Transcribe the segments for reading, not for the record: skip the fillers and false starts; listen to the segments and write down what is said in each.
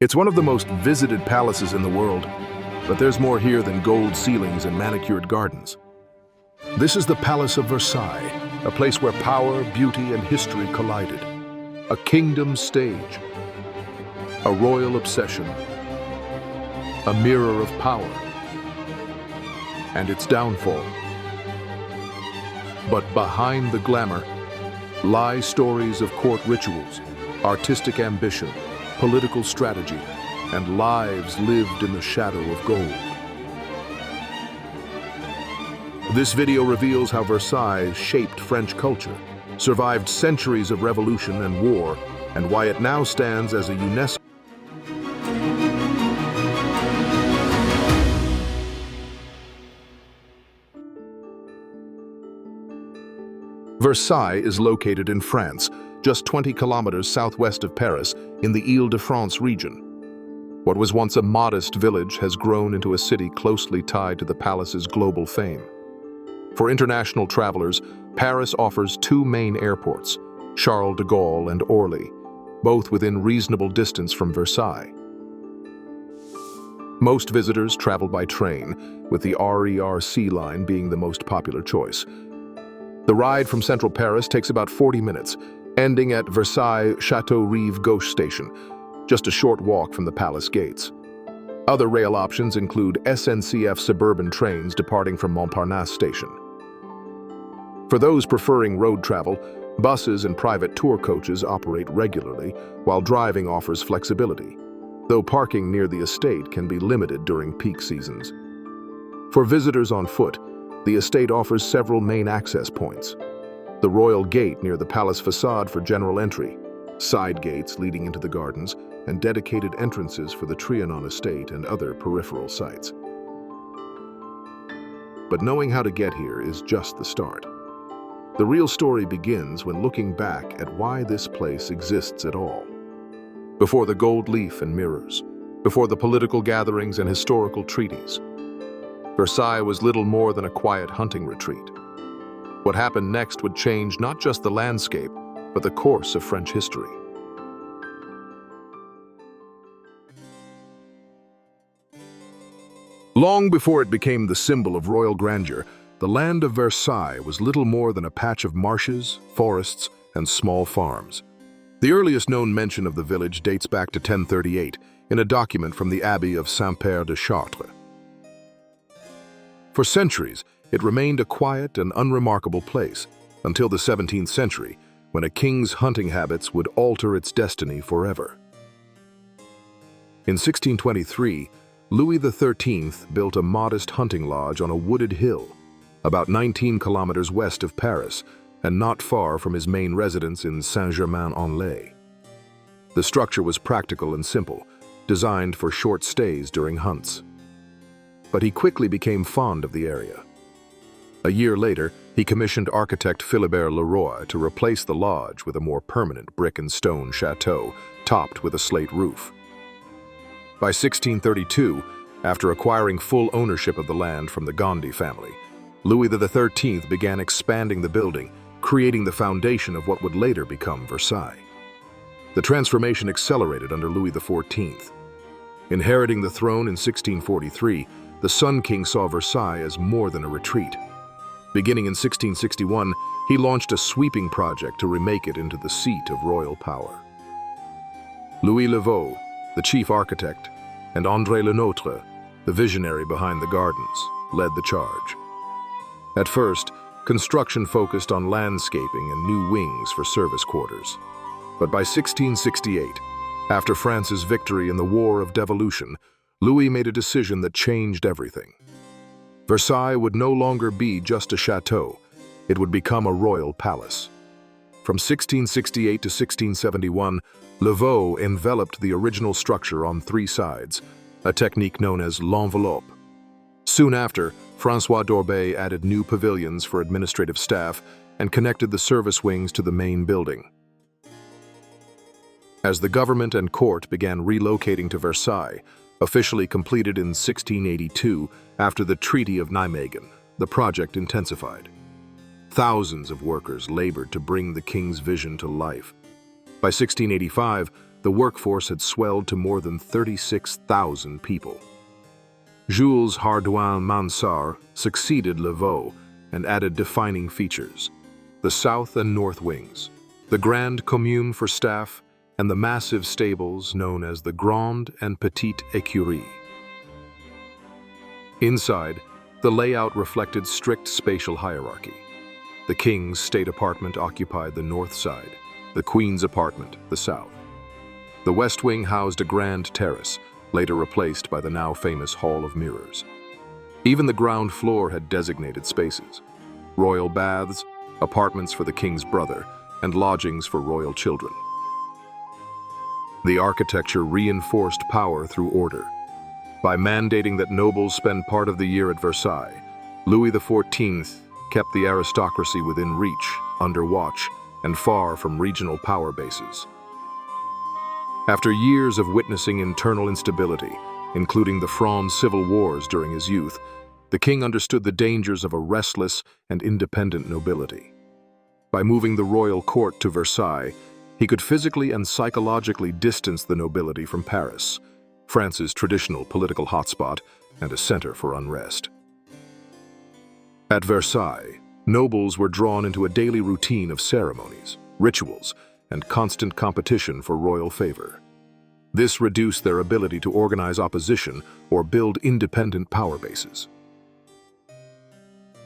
It's one of the most visited palaces in the world, but there's more here than gold ceilings and manicured gardens. This is the Palace of Versailles, a place where power, beauty, and history collided. A kingdom stage, a royal obsession, a mirror of power, and its downfall. But behind the glamour lie stories of court rituals, artistic ambition, political strategy, and lives lived in the shadow of gold. This video reveals how Versailles shaped French culture, survived centuries of revolution and war, and why it now stands as a UNESCO. Versailles is located in France, just 20 kilometers southwest of Paris in the Île-de-France region. What was once a modest village has grown into a city closely tied to the palace's global fame. For international travelers, Paris offers two main airports, Charles de Gaulle and Orly, both within reasonable distance from Versailles. Most visitors travel by train, with the RERC line being the most popular choice. The ride from central Paris takes about 40 minutes, ending at Versailles Château-Rive Gauche station, just a short walk from the palace gates. Other rail options include SNCF suburban trains departing from Montparnasse station. For those preferring road travel, buses and private tour coaches operate regularly, while driving offers flexibility, though parking near the estate can be limited during peak seasons. For visitors on foot, the estate offers several main access points: the Royal Gate near the palace facade for general entry, side gates leading into the gardens, and dedicated entrances for the Trianon estate and other peripheral sites. But knowing how to get here is just the start. The real story begins when looking back at why this place exists at all. Before the gold leaf and mirrors, before the political gatherings and historical treaties, Versailles was little more than a quiet hunting retreat. What happened next would change not just the landscape, but the course of French history. Long before it became the symbol of royal grandeur, the land of Versailles was little more than a patch of marshes, forests, and small farms. The earliest known mention of the village dates back to 1038 in a document from the Abbey of Saint-Père de Chartres. For centuries, it remained a quiet and unremarkable place, until the 17th century, when a king's hunting habits would alter its destiny forever. In 1623, Louis XIII built a modest hunting lodge on a wooded hill, about 19 kilometers west of Paris, and not far from his main residence in Saint-Germain-en-Laye. The structure was practical and simple, designed for short stays during hunts. But he quickly became fond of the area. A year later, he commissioned architect Philibert Leroy to replace the lodge with a more permanent brick and stone chateau, topped with a slate roof. By 1632, after acquiring full ownership of the land from the Gondi family, Louis XIII began expanding the building, creating the foundation of what would later become Versailles. The transformation accelerated under Louis XIV. Inheriting the throne in 1643, the Sun King saw Versailles as more than a retreat. Beginning in 1661, he launched a sweeping project to remake it into the seat of royal power. Louis Levaux, the chief architect, and André Lenotre, the visionary behind the gardens, led the charge. At first, construction focused on landscaping and new wings for service quarters. But by 1668, after France's victory in the War of Devolution, Louis made a decision that changed everything. Versailles would no longer be just a chateau, it would become a royal palace. From 1668 to 1671, Levaux enveloped the original structure on three sides, a technique known as l'enveloppe. Soon after, François d'Orbay added new pavilions for administrative staff and connected the service wings to the main building. As the government and court began relocating to Versailles, officially completed in 1682 after the Treaty of Nijmegen, the project intensified. Thousands of workers labored to bring the king's vision to life. By 1685, the workforce had swelled to more than 36,000 people. Jules Hardouin Mansart succeeded Lavaux and added defining features: the south and north wings, the Grande Commune for staff, and the massive stables known as the Grande and Petite Écurie. Inside, the layout reflected strict spatial hierarchy. The king's state apartment occupied the north side, the queen's apartment the south. The west wing housed a grand terrace, later replaced by the now famous Hall of Mirrors. Even the ground floor had designated spaces: royal baths, apartments for the king's brother, and lodgings for royal children. The architecture reinforced power through order. By mandating that nobles spend part of the year at Versailles, Louis XIV kept the aristocracy within reach, under watch, and far from regional power bases. After years of witnessing internal instability, including the Fronde civil wars during his youth, the king understood the dangers of a restless and independent nobility. By moving the royal court to Versailles, he could physically and psychologically distance the nobility from Paris, France's traditional political hotspot and a center for unrest. At Versailles, nobles were drawn into a daily routine of ceremonies, rituals, and constant competition for royal favor. This reduced their ability to organize opposition or build independent power bases.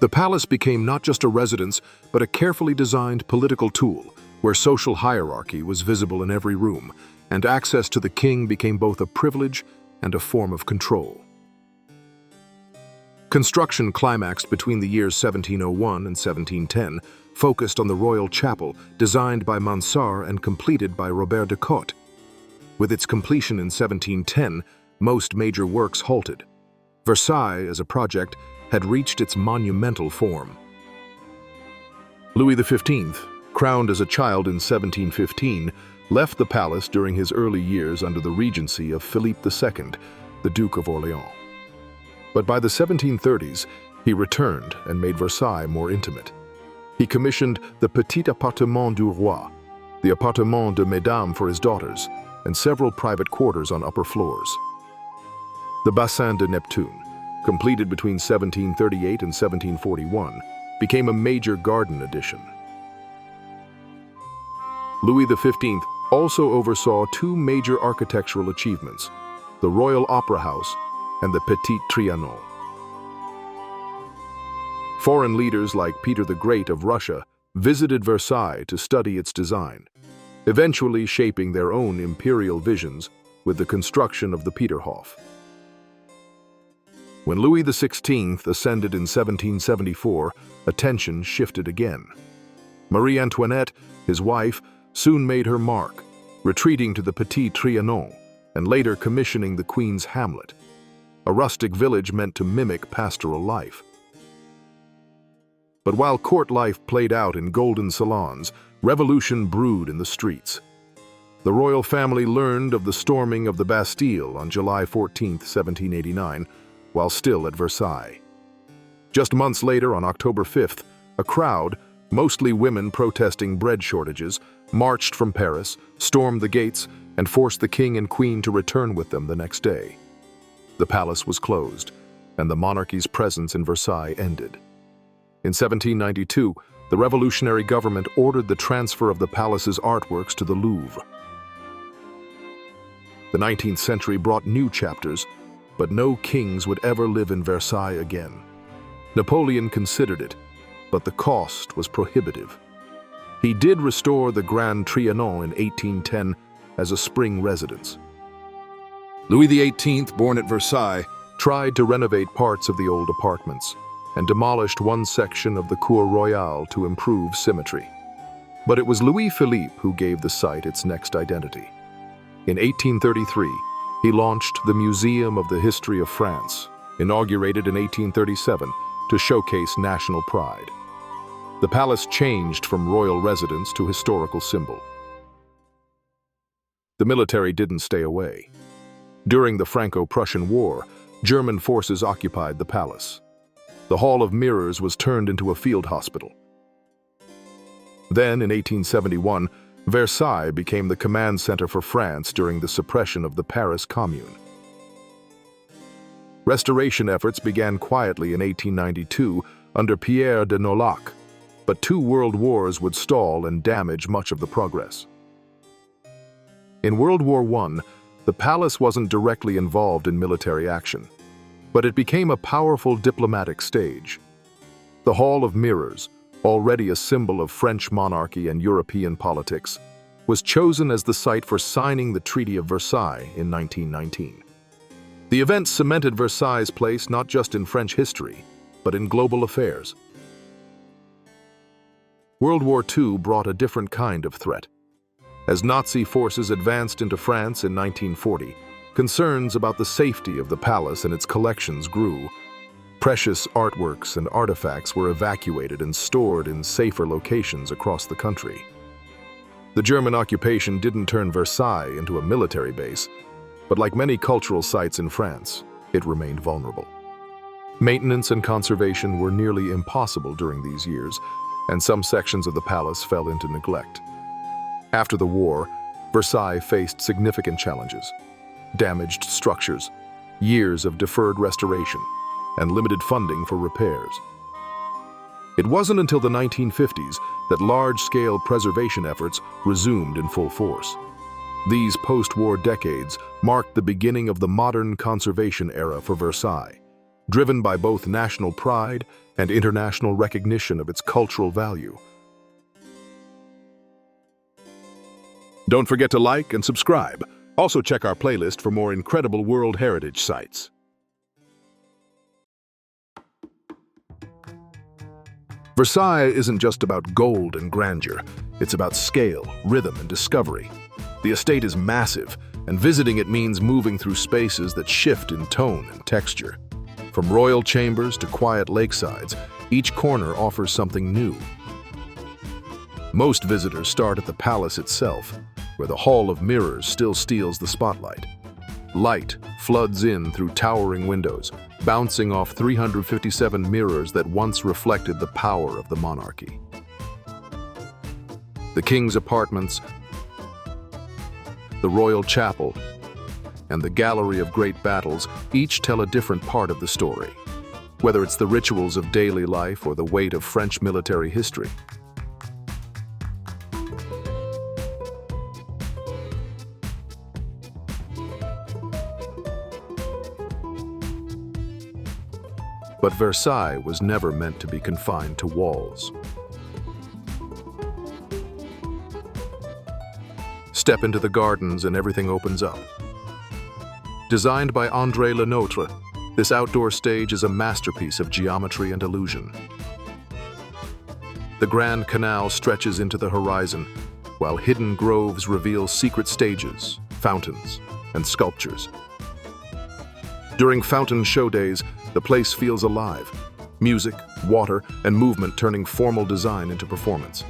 The palace became not just a residence, but a carefully designed political tool, where social hierarchy was visible in every room, and access to the king became both a privilege and a form of control. Construction climaxed between the years 1701 and 1710, focused on the royal chapel, designed by Mansart and completed by Robert de Cotte. With its completion in 1710, most major works halted. Versailles, as a project, had reached its monumental form. Louis XV, crowned as a child in 1715, left the palace during his early years under the regency of Philippe II, the Duke of Orléans. But by the 1730s, he returned and made Versailles more intimate. He commissioned the Petit Appartement du Roi, the Appartement de Mesdames for his daughters, and several private quarters on upper floors. The Bassin de Neptune, completed between 1738 and 1741, became a major garden addition. Louis XV also oversaw two major architectural achievements: the Royal Opera House and the Petit Trianon. Foreign leaders like Peter the Great of Russia visited Versailles to study its design, eventually shaping their own imperial visions with the construction of the Peterhof. When Louis XVI ascended in 1774, attention shifted again. Marie Antoinette, his wife, soon made her mark, retreating to the Petit Trianon and later commissioning the Queen's Hamlet, a rustic village meant to mimic pastoral life. But while court life played out in golden salons, revolution brewed in the streets. The royal family learned of the storming of the Bastille on July 14, 1789, while still at Versailles. Just months later, on October 5th, a crowd, mostly women protesting bread shortages, marched from Paris, stormed the gates, and forced the king and queen to return with them the next day. The palace was closed, and the monarchy's presence in Versailles ended. In 1792, the revolutionary government ordered the transfer of the palace's artworks to the Louvre. The 19th century brought new chapters, but no kings would ever live in Versailles again. Napoleon considered it, but the cost was prohibitive. He did restore the Grand Trianon in 1810 as a spring residence. Louis XVIII, born at Versailles, tried to renovate parts of the old apartments and demolished one section of the Cour Royale to improve symmetry. But it was Louis Philippe who gave the site its next identity. In 1833, he launched the Museum of the History of France, inaugurated in 1837 to showcase national pride. The palace changed from royal residence to historical symbol. The military didn't stay away. During the Franco-Prussian War, German forces occupied the palace. The Hall of Mirrors was turned into a field hospital. Then, in 1871, Versailles became the command center for France during the suppression of the Paris Commune. Restoration efforts began quietly in 1892 under Pierre de Nolac, but 2 world wars would stall and damage much of the progress. In World War I, the palace wasn't directly involved in military action, but it became a powerful diplomatic stage. The Hall of Mirrors, already a symbol of French monarchy and European politics, was chosen as the site for signing the Treaty of Versailles in 1919. The event cemented Versailles' place not just in French history, but in global affairs. World War II brought a different kind of threat. As Nazi forces advanced into France in 1940, concerns about the safety of the palace and its collections grew. Precious artworks and artifacts were evacuated and stored in safer locations across the country. The German occupation didn't turn Versailles into a military base, but like many cultural sites in France, it remained vulnerable. Maintenance and conservation were nearly impossible during these years, and some sections of the palace fell into neglect. After the war, Versailles faced significant challenges: damaged structures, years of deferred restoration, and limited funding for repairs. It wasn't until the 1950s that large-scale preservation efforts resumed in full force. These post-war decades marked the beginning of the modern conservation era for Versailles, driven by both national pride and international recognition of its cultural value. Don't forget to like and subscribe. Also check our playlist for more incredible World Heritage Sites. Versailles isn't just about gold and grandeur. It's about scale, rhythm, and discovery. The estate is massive, and visiting it means moving through spaces that shift in tone and texture. From royal chambers to quiet lakesides, each corner offers something new. Most visitors start at the palace itself, where the Hall of Mirrors still steals the spotlight. Light floods in through towering windows, bouncing off 357 mirrors that once reflected the power of the monarchy. The king's apartments, the royal chapel, and the gallery of great battles each tell a different part of the story, whether it's the rituals of daily life or the weight of French military history. But Versailles was never meant to be confined to walls. Step into the gardens and everything opens up. Designed by André Lenotre, this outdoor stage is a masterpiece of geometry and illusion. The Grand Canal stretches into the horizon, while hidden groves reveal secret stages, fountains, and sculptures. During fountain show days, the place feels alive, music, water, and movement turning formal design into performance.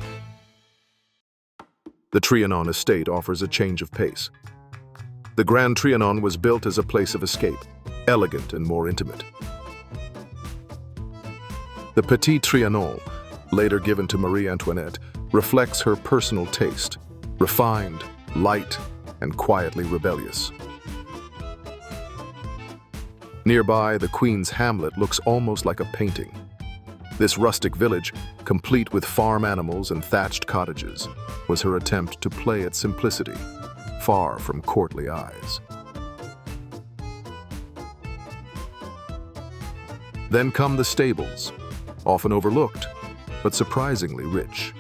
The Trianon estate offers a change of pace. The Grand Trianon was built as a place of escape, elegant and more intimate. The Petit Trianon, later given to Marie Antoinette, reflects her personal taste, refined, light, and quietly rebellious. Nearby, the Queen's Hamlet looks almost like a painting. This rustic village, complete with farm animals and thatched cottages, was her attempt to play at simplicity, far from courtly eyes. Then come the stables, often overlooked, but surprisingly rich.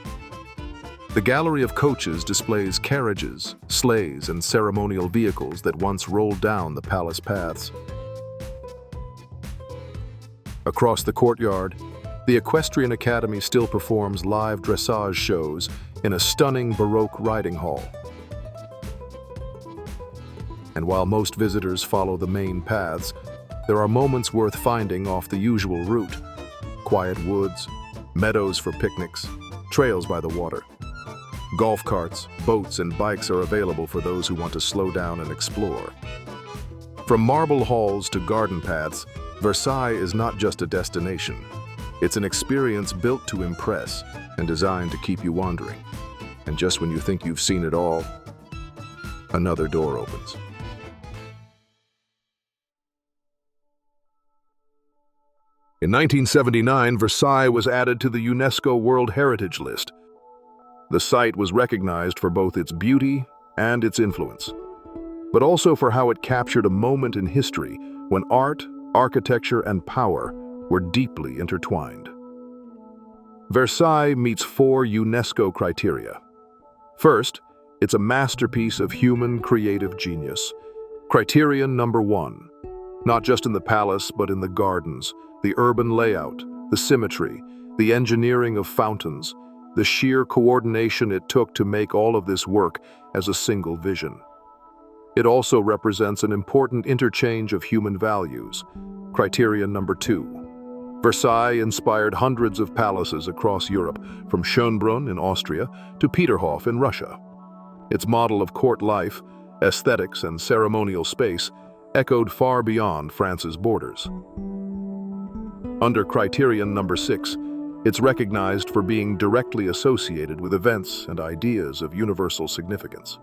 The gallery of coaches displays carriages, sleighs, and ceremonial vehicles that once rolled down the palace paths. Across the courtyard, the Equestrian Academy still performs live dressage shows in a stunning Baroque riding hall. And while most visitors follow the main paths, there are moments worth finding off the usual route: quiet woods, meadows for picnics, trails by the water. Golf carts, boats, and bikes are available for those who want to slow down and explore. From marble halls to garden paths, Versailles is not just a destination. It's an experience built to impress and designed to keep you wandering. And just when you think you've seen it all, another door opens. In 1979, Versailles was added to the UNESCO World Heritage List. The site was recognized for both its beauty and its influence, but also for how it captured a moment in history when art, architecture, and power were deeply intertwined. Versailles meets 4 UNESCO criteria. First, it's a masterpiece of human creative genius. Criterion number 1, not just in the palace but in the gardens, the urban layout, the symmetry, the engineering of fountains, the sheer coordination it took to make all of this work as a single vision. It also represents an important interchange of human values. Criterion number 2. Versailles inspired hundreds of palaces across Europe, from Schönbrunn in Austria to Peterhof in Russia. Its model of court life, aesthetics, and ceremonial space echoed far beyond France's borders. Under criterion number 6, it's recognized for being directly associated with events and ideas of universal significance.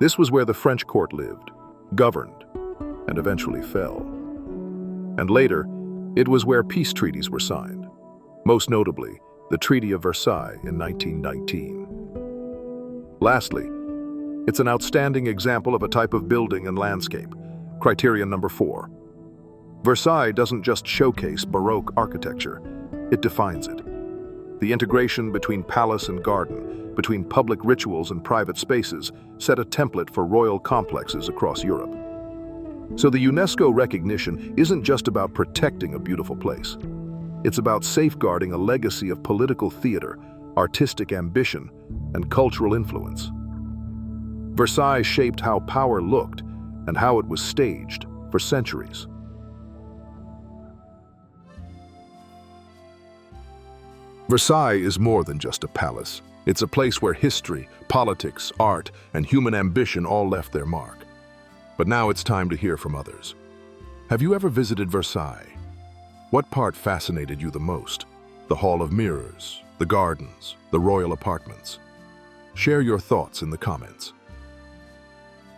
This was where the French court lived, governed, and eventually fell. And later, it was where peace treaties were signed, most notably the Treaty of Versailles in 1919. Lastly, it's an outstanding example of a type of building and landscape. Criterion number 4. Versailles doesn't just showcase Baroque architecture, it defines it. The integration between palace and garden, between public rituals and private spaces, set a template for royal complexes across Europe. So the UNESCO recognition isn't just about protecting a beautiful place. It's about safeguarding a legacy of political theater, artistic ambition, and cultural influence. Versailles shaped how power looked and how it was staged for centuries. Versailles is more than just a palace. It's a place where history, politics, art, and human ambition all left their mark. But now it's time to hear from others. Have you ever visited Versailles? What part fascinated you the most? The Hall of Mirrors, the gardens, the royal apartments? Share your thoughts in the comments.